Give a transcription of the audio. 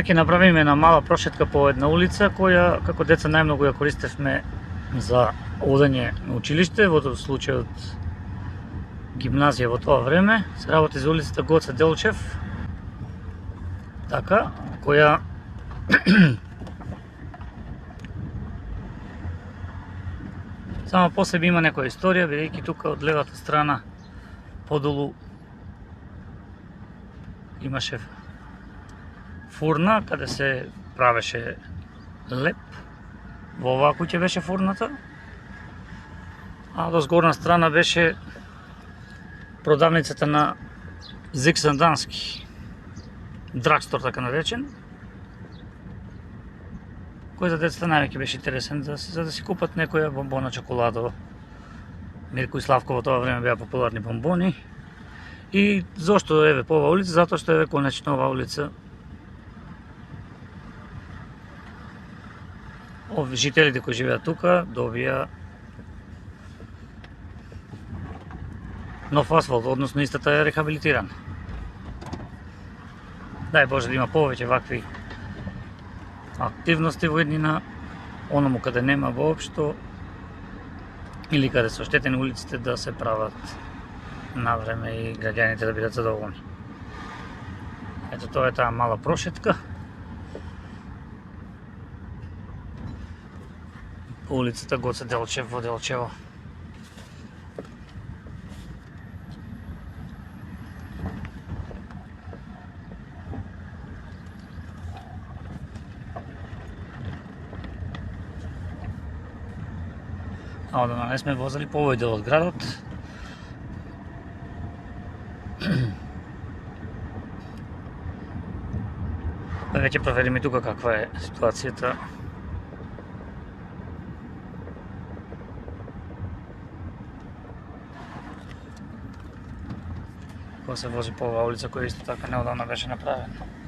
Ќе направиме една мала прошетка по една улица која како деца најмногу ја користевме за одење на училиште, во случајот гимназија во тоа време. Се работи за улицата Гоце Делчев, така, која само по себе има некоја историја, бидејќи тука од левата страна подолу имаше фурна каде се правеше леп. Во оваа куќа беше фурната, а до згорна страна беше продавницата на Зик Сандански, драгстор така наречен, кој за децата највеќе беше интересен за да си купат некоја бомбона чоколадова. Мирко и Славко во тоа време беа популарни бомбони. И зошто еве по оваа улица? Затоа што еве конечно оваа улица жителите кои живеат тука добија нов асфалт, односно истата е рехабилитирана. Дај Боже да има повеќе вакви активности во еднина, оному каде нема воопшто, или каде се оштетени улиците да се прават на време и граѓаните да бидат задоволни. Ето тоа е таа мала прошетка по улицата Гоце Делчев во Делчево. А одама не сме возели по овој дел од градот. Веќе провериме тука каква е ситуацијата. Кога се вози по оваа улица која исто така неодамна беше направена.